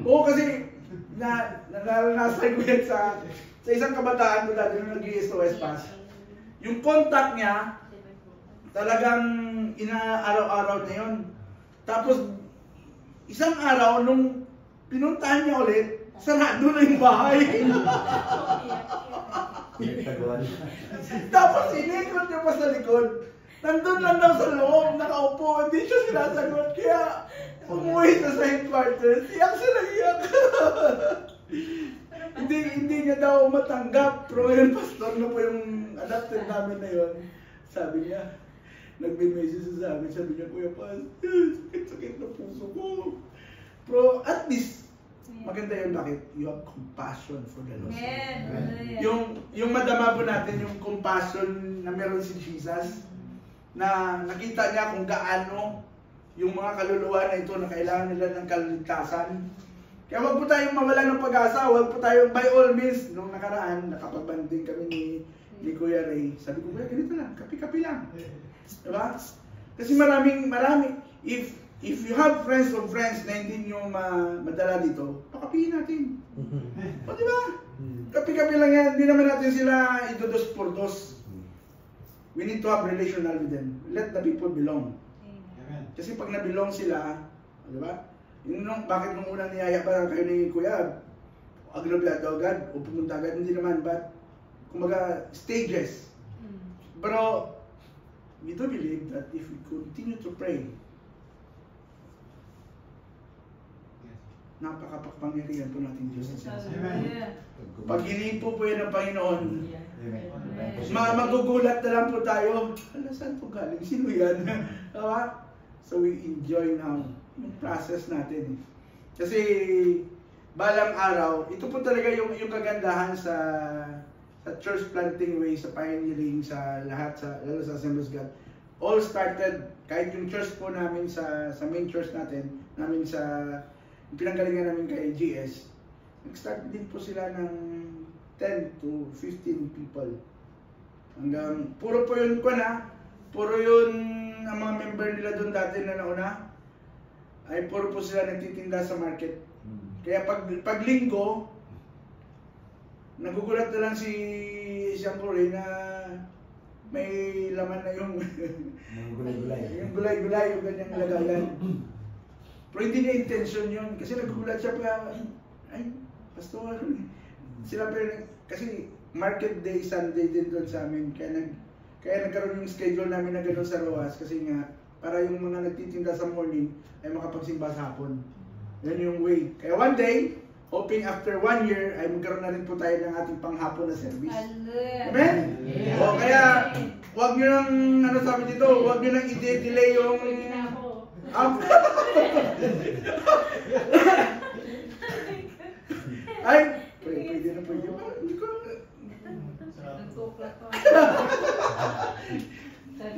Oo, kasi naranasan ko yan sa isang kabataan ko dati nung nag-SOS pass. Yung contact niya, talagang inaaraw-araw na yun. Tapos, isang araw, nung pinuntahan niya ulit, sarado na yung bahay. Tapos, inikot niya pa sa likod. Nandun lang daw sa loob, nakaupo, hindi siya sinasagot. Kaya, umuwi sa side quarters, iyak siya nag-iyak. hindi niya daw matanggap. Pero ngayon, pastor na po yung adapted namin na yun. Sabi niya, nagbe-message sa amin, sabi niya, Kuya Paz, sakit na puso ko. Pero at least, maganda yun, bakit? You have compassion for the lost. Yung madama po natin, yung compassion na meron si Jesus, na nakita niya kung gaano yung mga kaluluwa na ito na kailangan nila ng kaligtasan. Kaya wag po tayong mawala ng pag-asa, wag po tayong by all means, nung nakaraan, nakapag-banding kami ni Kuya Ray. Sabi ko, Kuya, ganito lang, kapi-kapi lang. Diba? Kasi marami, if you have friends of friends na hindi nyo madala dito, pakapihin natin. O diba? Kapi-kapi lang yan, hindi naman natin sila idodos por dos. We need to have relational with them. Let the people belong. Kasi pag na-belong sila, di ba? Bakit nung unang niyaya pa kayo ni Kuya, agnoblado agad o pumunta agad? Hindi naman, but kumaga stages. Pero we do believe that if we continue to pray, napakapagpangyarihan po natin Diyos. Pag-hiling po yan ng Panginoon, magugulat na lang po tayo. Ano, saan po galing? Sino yan? So we enjoy now yung process natin. Kasi balang araw, ito po talaga yung kagandahan sa church planting way, sa pioneering, sa lahat, lalo sa Assemblies of God. All started, kahit yung church po namin sa main church natin, sa pinanggalingan namin kay GS, nag-start din po sila ng 10 to 15 people. Hanggang, puro po yun puro yun ang mga member nila doon dati na nauna, ay puro po sila nagtitinda sa market. Kaya pag linggo, nagugulat na lang si Jean Corey na may laman na yung yung gulay-gulay, yung ganyang lagayan. Pero hindi niya intention yun. Kasi nagugulat siya pa, ay, pastor, sila pa kasi market day, Sunday din doon sa amin. Kaya nagkaroon yung schedule namin na gano'n sa Roas kasi nga, para yung mga nagtitinda sa morning ay makapagsimba sa hapon. Yan yung way. Kaya one day, hoping after 1 year, ay magkaroon na rin po tayo ng ating panghapon na service. Amen? Yeah. O kaya, huwag nyo nang, ano sabi dito, huwag nyo nang i-delay yung... Ay, pwede na pwede. Hindi ko...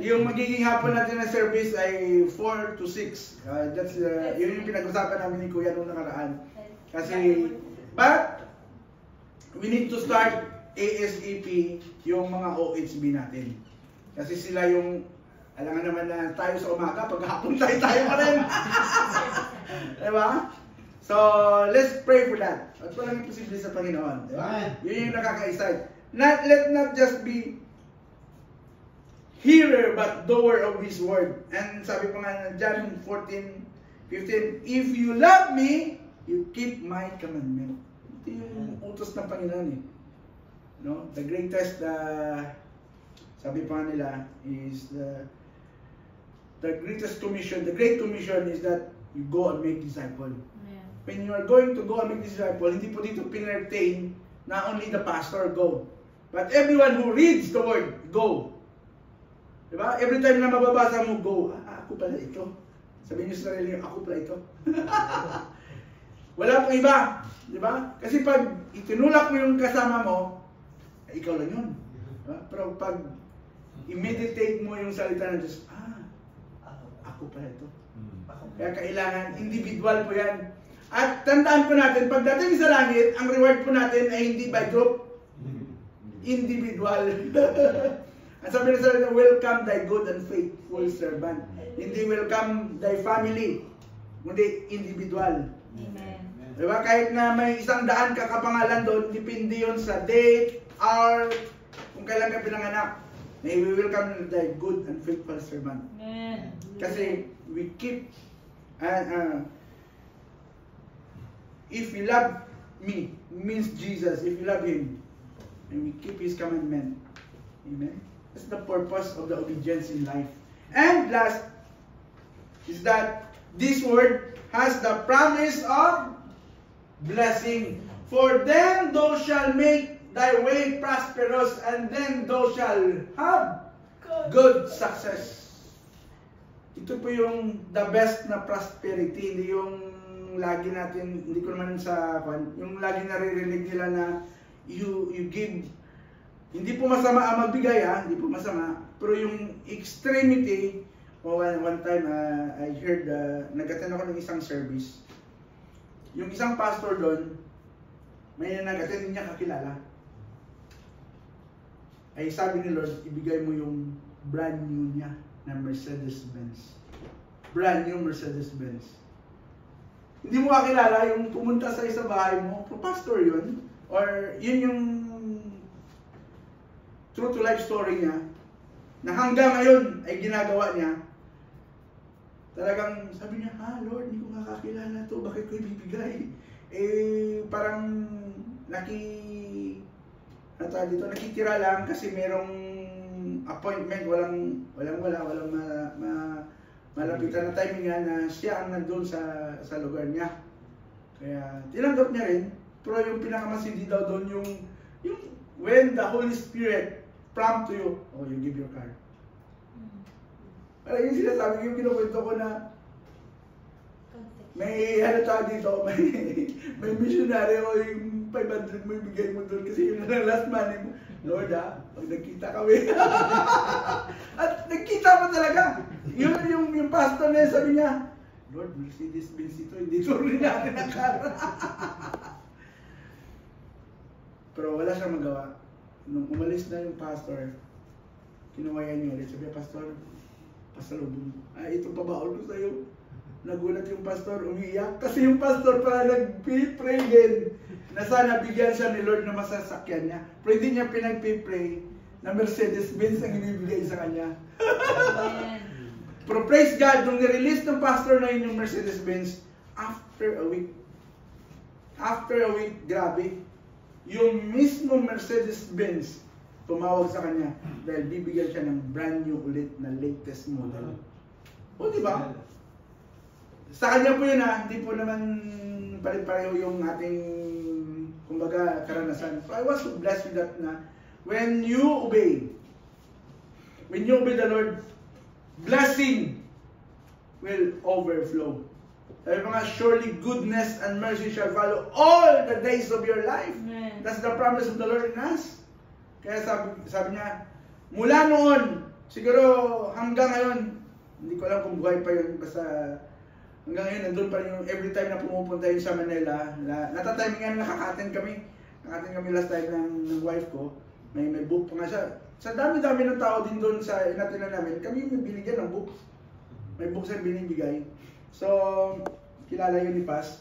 Yung magiging hapon natin na service ay 4 to 6. That's yun yung pinag-usapan namin ni Kuya nung nakaraan. Kasi, but we need to start ASAP yung mga OHB natin. Kasi sila yung, alangan naman na tayo sa umaga, paghapon tayo pa rin. Diba? So, let's pray for that. At walang imposible sa Panginoon. Diba? Yun yung nakaka-excite. Let not just be hearer but doer of His word. And sabi pa nga John 14:15, if you love me, you keep my commandment. Ito yung utos ng Panginoon eh. No? The greatest, sabi pa nila, is the greatest commission, the great commission is that you go and make disciple. Yeah. When you are going to go and make disciple, hindi po dito pinartain na only the pastor go. But everyone who reads the word, go. Diba? Every time na mababasa mo, go. Ako pala ito. Sabihin niyo sa sarili niyo, ako pala ito. Wala pong iba. Diba? Kasi pag itinulak mo yung kasama mo, ikaw lang yun. Diba? Pero pag i-meditate mo yung salita ng Diyos, ako pala ito. Kaya kailangan, individual po yan. At tandaan po natin, pagdating sa langit, ang reward po natin ay hindi by group, individual. At sabi na sa welcome thy good and faithful servant. Hindi welcome thy family, kundi individual. Amen. Diba? Kahit na may 100 ka kapangalan doon, depende yun sa date, hour, kung kailan ka pinanganak. May we welcome the good and faithful servant. Amen. Kasi we keep, if you love me, means Jesus, if you love Him, and we keep His commandment. Amen? That's the purpose of the obedience in life. And last, is that this word has the promise of blessing. For then thou shalt make thy way prosperous, and then thou shalt have good success. Ito po yung the best na prosperity, hindi yung lagi natin, hindi ko naman sa yung lagi naririnig nila na you give, hindi po masama ang magbigay, hindi po masama, pero yung extremity, one time I heard, nag-attend ako ng isang service. Yung isang pastor doon, may nag-attend, hindi niya kakilala. Ay sabi ni Lord, ibigay mo yung brand new niya na Mercedes-Benz. Brand new Mercedes-Benz. Hindi mo kakilala yung pumunta sa isang bahay mo, pastor yun, or yun yung true to life story niya, na hanggang ngayon ay ginagawa niya. Talagang sabi niya, Lord, hindi ko makakilala to, bakit ko ibibigay? Parang nakitira lang kasi merong appointment, walang malapitan na timing nga na siya ang nandun sa lugar niya. Kaya tinanggap niya rin, pero yung pinakamasindi daw doon yung when the Holy Spirit prompt to you, you give your card. Parang yung sinasabi, yung kinukwento ko na may dito, may missionary o yung 500 mo ibigay mo doon kasi yun na last money mo. Lord pag nagkita kami. At nagkita mo talaga. Yung pastor na yun, sabi niya, Lord, Mercedes-Benz ito, hindi ito rin natin ang kara. Pero wala siyang magawa. Nung umalis na yung pastor, kinuwayan niya ulit. Sabi niya, Pastor, pasalubong. Ito pabaon ko sa'yo. Nagulat yung pastor, umiiyak. Kasi yung pastor pala nag-pray din na sana bigyan siya ni Lord na masasakyan niya. Pero hindi niya pinag-pray na Mercedes-Benz ang ibibigay sa kanya. Pero praise God, nung nirelease ng pastor na yun yung Mercedes-Benz, after a week, grabe, yung mismo Mercedes-Benz tumawag sa kanya dahil bibigyan siya ng brand new ulit na latest model. O, di ba? Sa kanya po yun hindi po naman pareho yung ating, kumbaga, karanasan. So I was so blessed with that na when you obey the Lord, blessing will overflow. Sabi mga, surely goodness and mercy shall follow all the days of your life. Amen. That's the promise of the Lord in us. Kaya sabi niya, mula noon, siguro hanggang ngayon, hindi ko alam kung buhay pa yun, basta hanggang ngayon, nandun pa rin yung every time na pumupunta yun sa Manila, natatiming nga nakaka-attend kami last time ng wife ko, may book pa nga siya. Sa dami-dami ng tao din doon sa inatinan namin, kami may binigyan ng book. May book siya binibigay. So, kilala yun ni Paz.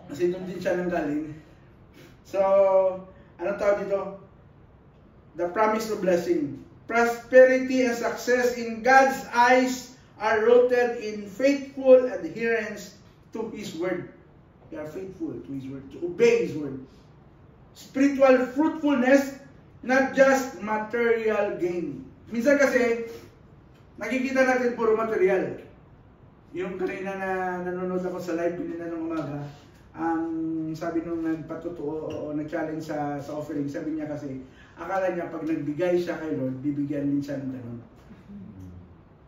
Kasi doon din siya nanggaling. So, ano tawag dito? The promise of blessing. Prosperity and success in God's eyes are rooted in faithful adherence to His word. We are faithful to His word, to obey His word. Spiritual fruitfulness, not just material gain. Minsan kasi, nakikita natin puro material. Yung kanina na nanonood ako sa live nila ng umaga, ang sabi nung nagpatutuo o nag-challenge sa offering, sabi niya kasi, akala niya pag nagbigay siya kay Lord, bibigyan din siya ng ganun.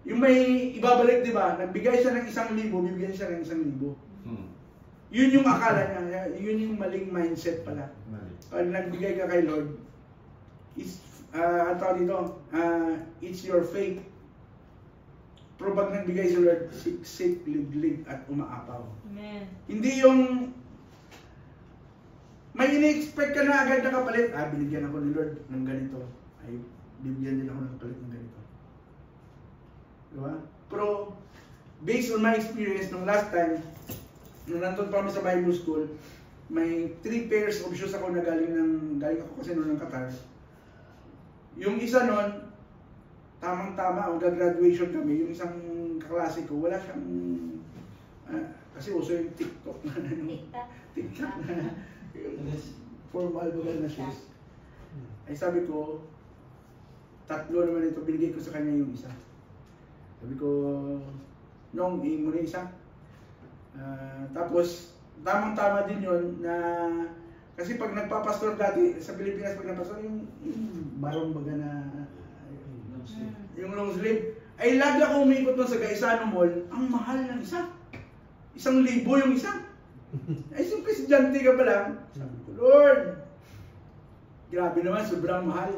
Yung may ibabalik, di ba? Nagbigay siya ng 1,000, bibigyan siya ng 1,000. Yun yung akala niya, yun yung maling mindset pala. Pag nagbigay ka kay Lord, it's your faith. Pero pag nagbigay si Lord, siksik, liglig, at umaapaw. Amen. Hindi yung may ini-expect ka na agad na kapalit. Binigyan ako ni Lord ng ganito. Ay, bibigyan din ako ng kapalit ng ganito. Diba? Pero, based on my experience nung last time, nung nandun pa kami sa Bible School, may 3 pairs of shoes ako na galing ako kasi noon ng Qatar. Yung isa nun, tamang-tama, graduation kami, yung isang kaklase ko, wala siyang, kasi uso yung TikTok na, TikTok na, formal ba na shoes. Ay sabi ko, 3 naman ito, binigay ko sa kanya yung isa. Sabi ko, Nong, iin mo na isa. Tapos, tamang-tama din yun na, kasi pag nagpapastor dati, sa Pilipinas pag nagpapastor, yung barong baga na, yung long sleeve, ay lagi ako umikot doon sa Gaisano Mall, ang mahal ng isa. 1,000 yung isa. Ay, yung estudyante ka pa lang, sabi ko, Lord, grabe naman, sobrang mahal.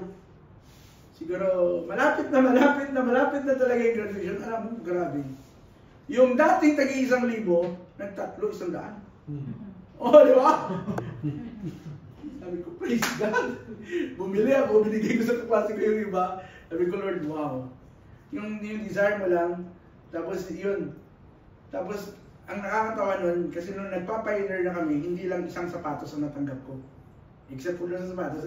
Siguro, malapit na talaga yung graduation. Alam mo, grabe. Yung dating tagi 1,000, nag-3, 100. Oh, di ba? Sabi ko, praise God. Bumili ako, binigay ko sa kaklase ko yung iba. Sabi ko, Lord, wow. Yung desire mo lang, tapos yun. Tapos, ang nakakatawa nun, kasi nung nagpa-pioneer na kami, hindi lang isang sapatos ang natanggap ko. Except for sa sapatos.